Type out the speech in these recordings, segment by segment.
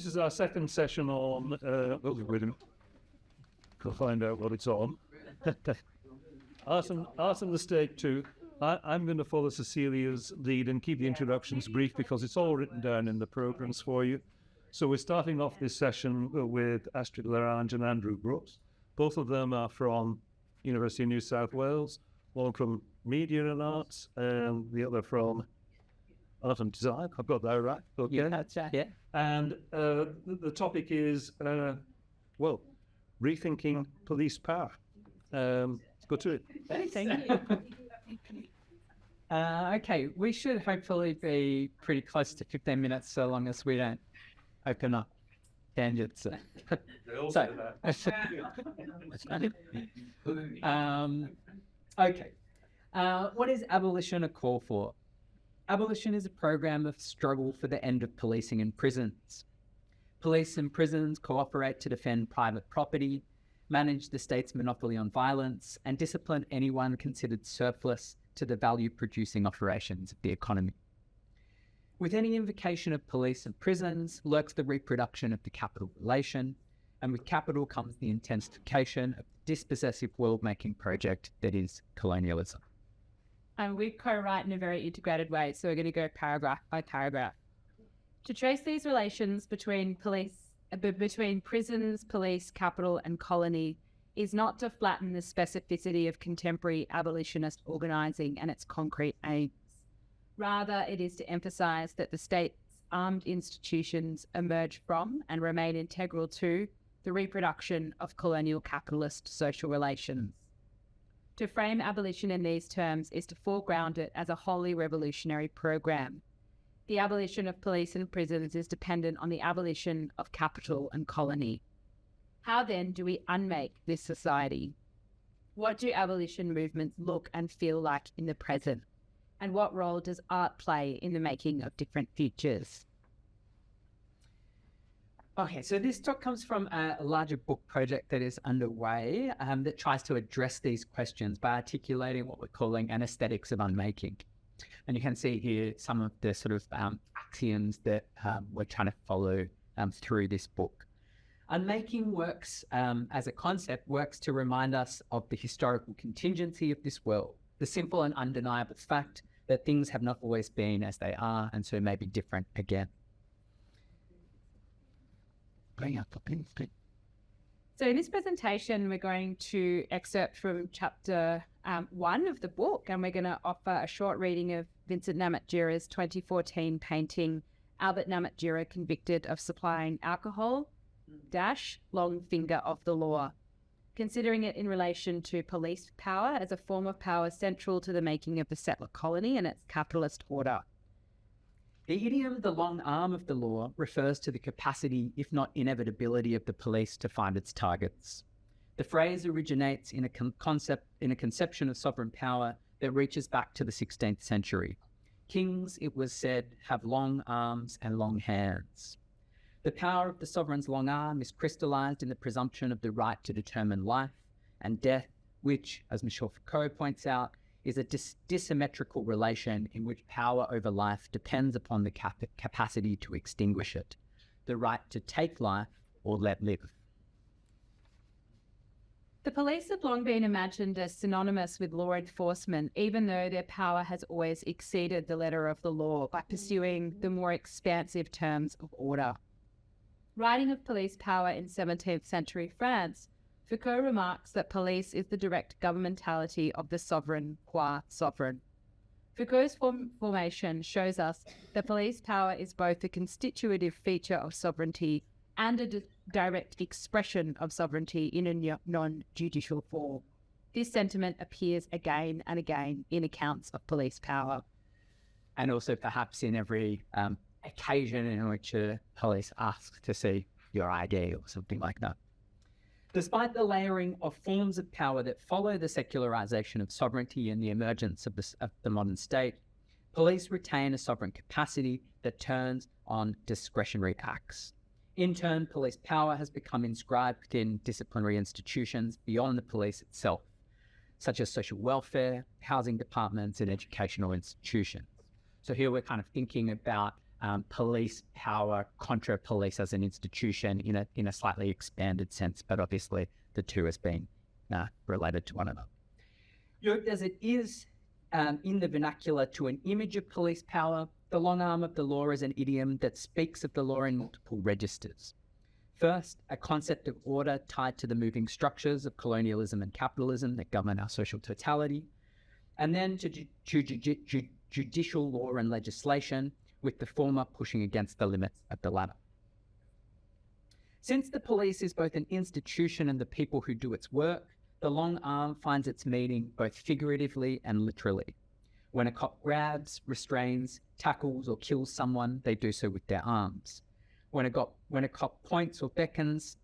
this is our second session on, wait a minute, I'll find out what it's on. Art and the State 2. I'm going to follow Cecilia's lead and keep the introductions brief because it's all written down in the programs for you. So we're starting off this session with Astrid Lorange and Andrew Brooks. Both of them are from University of New South Wales, one from Media and Arts and the other from Art and Design. I've got that right. Okay. Yeah, that's right. Yeah. And the topic is, rethinking police power. Let's go to it. Thank you. Okay, we should hopefully be pretty close to 15 minutes so long as we don't open up tangents. What is abolition a call for? Abolition is a program of struggle for the end of policing in prisons. Police and prisons cooperate to defend private property, manage the state's monopoly on violence, and discipline anyone considered surplus to the value-producing operations of the economy. With any invocation of police and prisons lurks the reproduction of the capital relation, and with capital comes the intensification of the dispossessive world-making project that is colonialism. And we co-write in a very integrated way, so we're going to go paragraph by paragraph. To trace these relations between prisons, police, capital, and colony is not to flatten the specificity of contemporary abolitionist organising and its concrete aims. Rather, it is to emphasise that the state's armed institutions emerge from and remain integral to the reproduction of colonial capitalist social relations. To frame abolition in these terms is to foreground it as a wholly revolutionary program. The abolition of police and prisons is dependent on the abolition of capital and colony. How then do we unmake this society? What do abolition movements look and feel like in the present? And what role does art play in the making of different futures? Okay, so this talk comes from a larger book project that is underway that tries to address these questions by articulating what we're calling an aesthetics of unmaking. And you can see here some of the sort of axioms that we're trying to follow through this book. Unmaking works as a concept, works to remind us of the historical contingency of this world, the simple and undeniable fact that things have not always been as they are and so may be different again. So in this presentation, we're going to excerpt from chapter 1 of the book, and we're going to offer a short reading of Vincent Namatjira's 2014 painting, Albert Namatjira Convicted of Supplying Alcohol, Long Finger of the Law, considering it in relation to police power as a form of power central to the making of the settler colony and its capitalist order. The idiom, the long arm of the law, refers to the capacity, if not inevitability, of the police to find its targets. The phrase originates in a conception of sovereign power that reaches back to the 16th century. Kings, it was said, have long arms and long hands. The power of the sovereign's long arm is crystallized in the presumption of the right to determine life and death, which, as Michel Foucault points out, is a dissymmetrical relation in which power over life depends upon the capacity to extinguish it, the right to take life or let live. The police have long been imagined as synonymous with law enforcement, even though their power has always exceeded the letter of the law by pursuing the more expansive terms of order. Writing of police power in 17th century France, Foucault remarks that police is the direct governmentality of the sovereign qua sovereign. Foucault's formation shows us that police power is both a constitutive feature of sovereignty and a direct expression of sovereignty in a non-judicial form. This sentiment appears again and again in accounts of police power. And also perhaps in every occasion in which police ask to see your ID or something like that. Despite the layering of forms of power that follow the secularization of sovereignty and the emergence of the modern state, police retain a sovereign capacity that turns on discretionary acts. In turn, police power has become inscribed within disciplinary institutions beyond the police itself, such as social welfare, housing departments, and educational institutions. So here we're kind of thinking about police power contra police as an institution in a slightly expanded sense, but obviously the two as being related to one another. Yoked as it is in the vernacular to an image of police power, the long arm of the law is an idiom that speaks of the law in multiple registers. First, a concept of order tied to the moving structures of colonialism and capitalism that govern our social totality, and then to judicial law and legislation, with the former pushing against the limits of the latter. Since the police is both an institution and the people who do its work, the long arm finds its meaning both figuratively and literally. When a cop grabs, restrains, tackles, or kills someone, they do so with their arms. When a cop points or beckons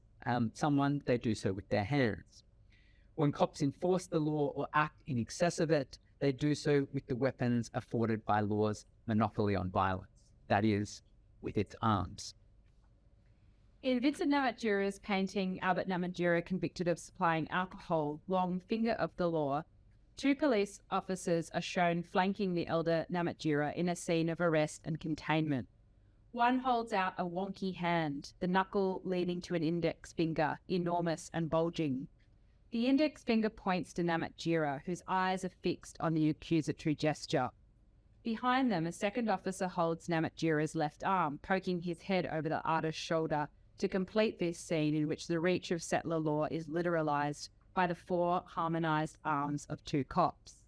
someone, they do so with their hands. When cops enforce the law or act in excess of it, they do so with the weapons afforded by law's monopoly on violence, that is, with its arms. In Vincent Namatjira's painting, Albert Namatjira convicted of supplying alcohol, long finger of the law, two police officers are shown flanking the elder Namatjira in a scene of arrest and containment. One holds out a wonky hand, the knuckle leading to an index finger, enormous and bulging. The index finger points to Namatjira, whose eyes are fixed on the accusatory gesture. Behind them, a second officer holds Namatjira's left arm, poking his head over the artist's shoulder to complete this scene in which the reach of settler law is literalized by the four harmonized arms of two cops.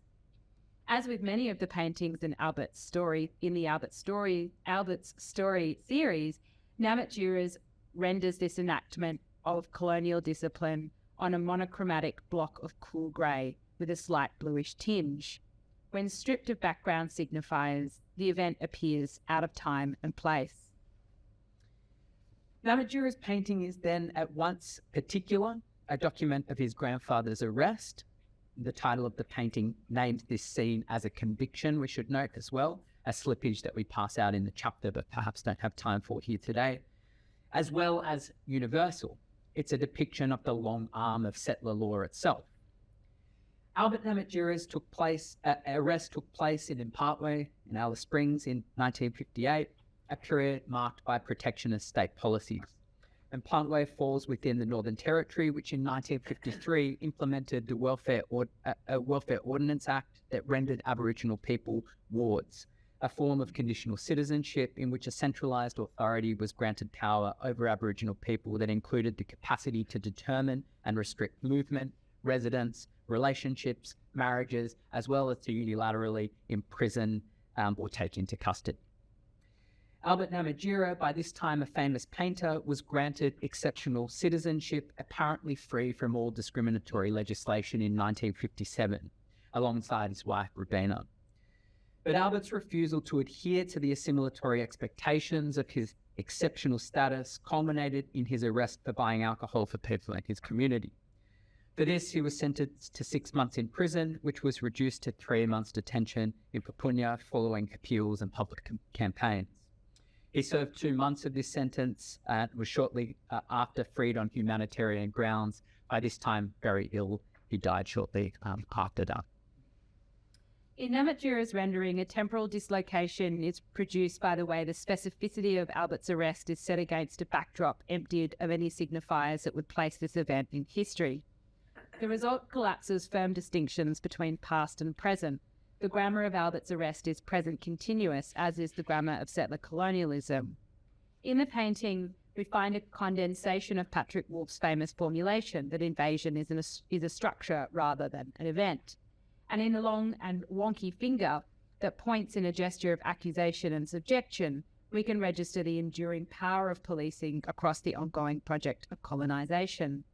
As with many of the paintings in Albert's story series, Namatjira renders this enactment of colonial discipline on a monochromatic block of cool grey with a slight bluish tinge. When stripped of background signifiers, the event appears out of time and place. Namatjira's painting is then at once particular, a document of his grandfather's arrest. The title of the painting names this scene as a conviction, we should note as well, a slippage that we pass out in the chapter but perhaps don't have time for here today, as well as universal. It's a depiction of the long arm of settler law itself. Albert Namatjira's arrest took place in Impatwe in Alice Springs in 1958, a period marked by protectionist state policies. Impatwe falls within the Northern Territory, which in 1953 implemented the Welfare Ordinance Act that rendered Aboriginal people wards, a form of conditional citizenship in which a centralised authority was granted power over Aboriginal people that included the capacity to determine and restrict movement, residence, relationships, marriages, as well as to unilaterally imprison or take into custody. Albert Namatjira, by this time a famous painter, was granted exceptional citizenship, apparently free from all discriminatory legislation in 1957, alongside his wife Rubina. But Albert's refusal to adhere to the assimilatory expectations of his exceptional status culminated in his arrest for buying alcohol for people in his community. For this, he was sentenced to 6 months in prison, which was reduced to 3 months detention in Papunya following appeals and public campaigns. He served 2 months of this sentence and was shortly after freed on humanitarian grounds. By this time, very ill. He died shortly after that. In Namatjira's rendering, a temporal dislocation is produced by the way the specificity of Albert's arrest is set against a backdrop emptied of any signifiers that would place this event in history. The result collapses firm distinctions between past and present. The grammar of Albert's arrest is present continuous, as is the grammar of settler colonialism. In the painting, we find a condensation of Patrick Wolf's famous formulation that invasion is a structure rather than an event. And in the long and wonky finger that points in a gesture of accusation and subjection, we can register the enduring power of policing across the ongoing project of colonisation.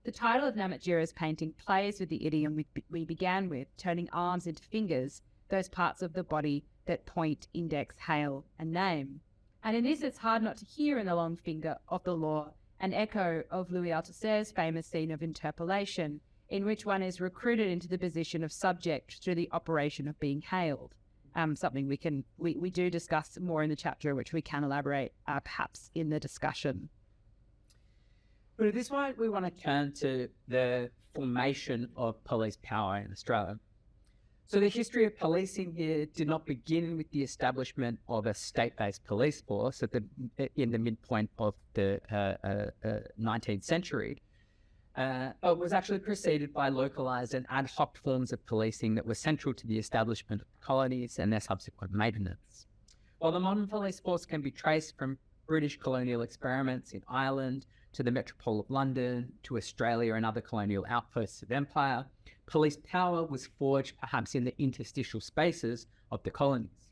The title of Namatjira's painting plays with the idiom we began with, turning arms into fingers, those parts of the body that point, index, hail, and name. And in this, it's hard not to hear in the long finger of the law an echo of Louis Althusser's famous scene of interpolation, in which one is recruited into the position of subject through the operation of being hailed. Something we do discuss more in the chapter, which we can elaborate perhaps in the discussion. But at this point, we want to turn to the formation of police power in Australia. So the history of policing here did not begin with the establishment of a state-based police force in the midpoint of the 19th century, but was actually preceded by localized and ad hoc forms of policing that were central to the establishment of colonies and their subsequent maintenance. While the modern police force can be traced from British colonial experiments in Ireland to the metropole of London to Australia and other colonial outposts of empire, police power was forged perhaps in the interstitial spaces of the colonies.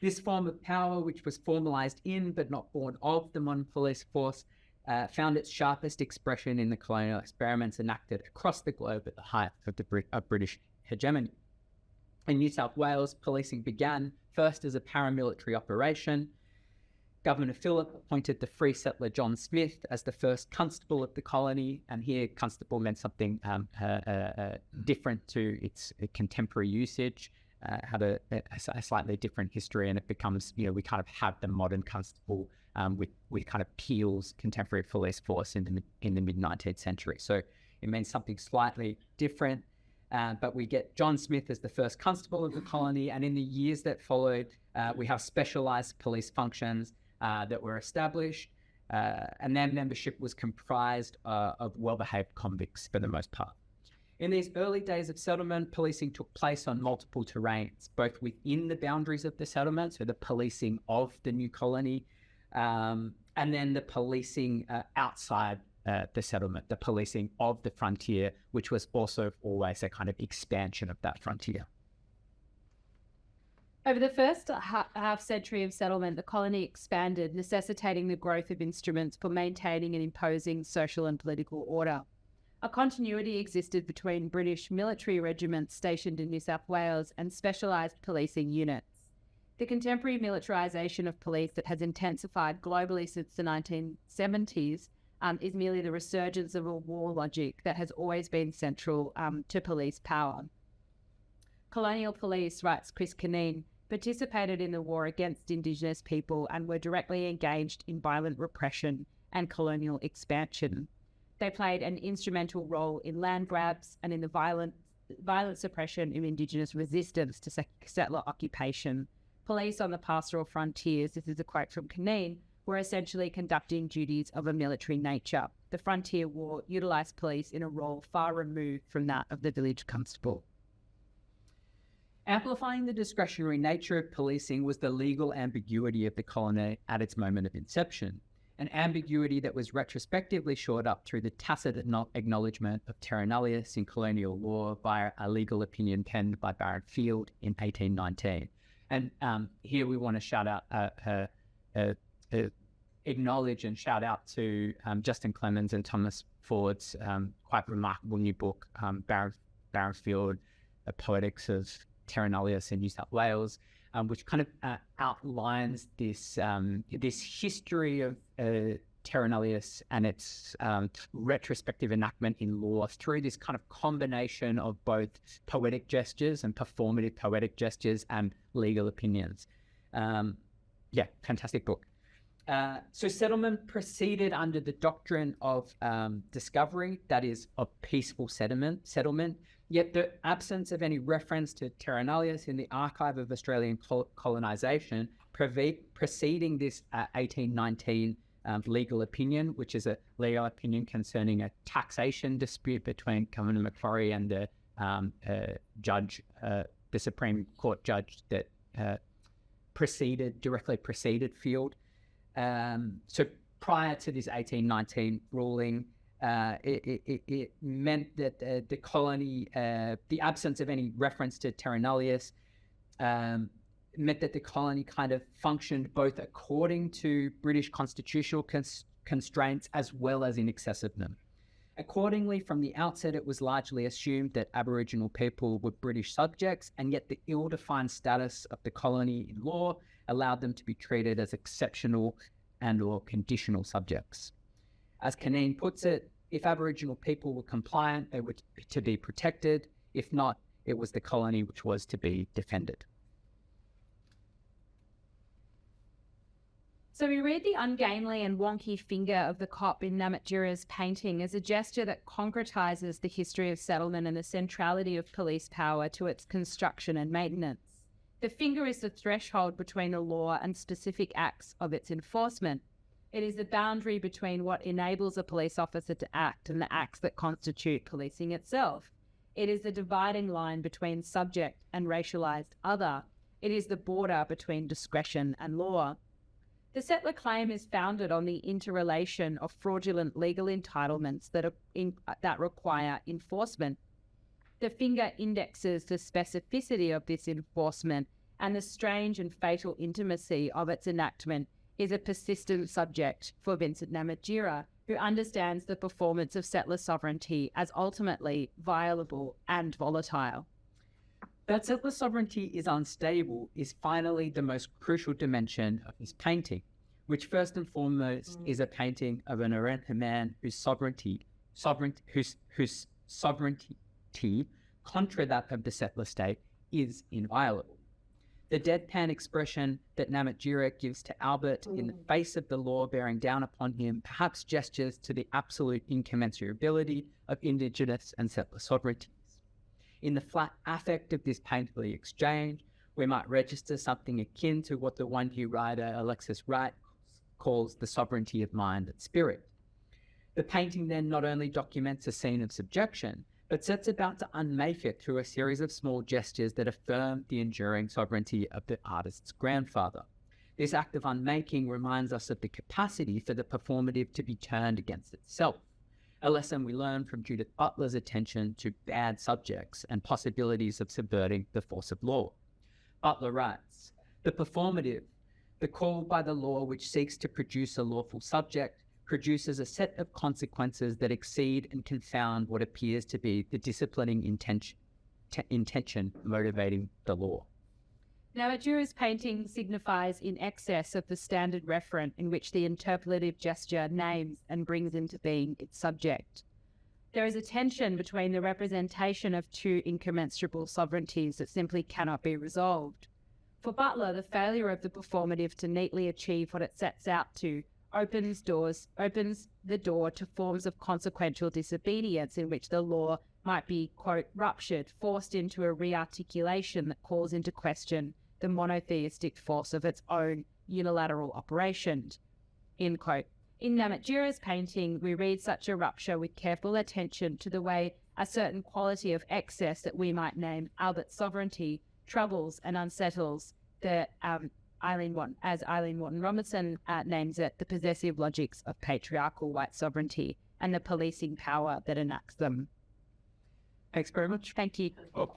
This form of power, which was formalised in but not born of the modern police force, found its sharpest expression in the colonial experiments enacted across the globe at the height of British hegemony. In New South Wales, policing began first as a paramilitary operation. Governor Phillip appointed the free settler John Smith as the first constable of the colony, and here constable meant something different to its contemporary usage, had a slightly different history, and it becomes, we kind of have the modern constable with kind of Peel's contemporary police force in the mid-19th century. So it means something slightly different, but we get John Smith as the first constable of the colony, and in the years that followed, we have specialised police functions that were established, and their membership was comprised of well-behaved convicts for the most part. In these early days of settlement, policing took place on multiple terrains, both within the boundaries of the settlement, so the policing of the new colony, and then the policing outside the settlement, the policing of the frontier, which was also always a kind of expansion of that frontier. Over the first half century of settlement, the colony expanded, necessitating the growth of instruments for maintaining and imposing social and political order. A continuity existed between British military regiments stationed in New South Wales and specialised policing units. The contemporary militarisation of police that has intensified globally since the 1970s is merely the resurgence of a war logic that has always been central to police power. Colonial police, writes Chris Kineen, participated in the war against Indigenous people and were directly engaged in violent repression and colonial expansion. They played an instrumental role in land grabs and in the violent suppression of Indigenous resistance to settler occupation. Police on the pastoral frontiers, this is a quote from Kineen, were essentially conducting duties of a military nature. The frontier war utilised police in a role far removed from that of the village constable. Amplifying the discretionary nature of policing was the legal ambiguity of the colony at its moment of inception, an ambiguity that was retrospectively shored up through the tacit acknowledgement of terra nullius in colonial law via a legal opinion penned by Baron Field in 1819. And here we want to shout out, acknowledge and shout out to Justin Clemens and Thomas Ford's quite remarkable new book, Baron Field, Poetics of Terra Nullius in New South Wales, which kind of outlines this history of terra nullius and its retrospective enactment in law through this kind of combination of both poetic gestures and performative poetic gestures and legal opinions. Fantastic book. So settlement proceeded under the doctrine of discovery, that is, of peaceful settlement, yet the absence of any reference to terra nullius in the archive of Australian colonisation preceding this 1819 legal opinion, which is a legal opinion concerning a taxation dispute between Governor Macquarie and the judge, the Supreme Court judge that directly preceded Field. So prior to this 1819 ruling, it meant that the colony, the absence of any reference to terra nullius, meant that the colony kind of functioned both according to British constitutional constraints as well as in excess of them. Accordingly, from the outset, it was largely assumed that Aboriginal people were British subjects, and yet the ill-defined status of the colony in law allowed them to be treated as exceptional and/or conditional subjects. As Kineen puts it, if Aboriginal people were compliant, they were to be protected. If not, it was the colony which was to be defended. So we read the ungainly and wonky finger of the cop in Namatjira's painting as a gesture that concretizes the history of settlement and the centrality of police power to its construction and maintenance. The finger is the threshold between the law and specific acts of its enforcement. It is the boundary between what enables a police officer to act and the acts that constitute policing itself. It is the dividing line between subject and racialized other. It is the border between discretion and law. The settler claim is founded on the interrelation of fraudulent legal entitlements that require enforcement. The finger indexes the specificity of this enforcement, and the strange and fatal intimacy of its enactment is a persistent subject for Vincent Namatjira, who understands the performance of settler sovereignty as ultimately violable and volatile. That settler sovereignty is unstable is finally the most crucial dimension of his painting, which first and foremost is a painting of an Orient man whose sovereignty, contra that of the settler state, is inviolable. The deadpan expression that Namatjira gives to Albert in the face of the law bearing down upon him perhaps gestures to the absolute incommensurability of indigenous and settler sovereignties. In the flat affect of this painterly exchange, we might register something akin to what the one-year writer Alexis Wright calls the sovereignty of mind and spirit. The painting then not only documents a scene of subjection, but sets about to unmake it through a series of small gestures that affirm the enduring sovereignty of the artist's grandfather. This act of unmaking reminds us of the capacity for the performative to be turned against itself, a lesson we learn from Judith Butler's attention to bad subjects and possibilities of subverting the force of law. Butler writes, "The performative, the call by the law which seeks to produce a lawful subject, produces a set of consequences that exceed and confound what appears to be the disciplining intention motivating the law." Namatjira's painting signifies in excess of the standard referent in which the interpolative gesture names and brings into being its subject. There is a tension between the representation of two incommensurable sovereignties that simply cannot be resolved. For Butler, the failure of the performative to neatly achieve what it sets out to opens the door to forms of consequential disobedience in which the law might be, quote, ruptured, forced into a rearticulation that calls into question the monotheistic force of its own unilateral operation, end quote. In Namatjira's painting, we read such a rupture with careful attention to the way a certain quality of excess that we might name Albert's sovereignty troubles and unsettles the Eileen Wharton Robinson names it, the possessive logics of patriarchal white sovereignty and the policing power that enacts them. Thanks very much. Thank you. Oh,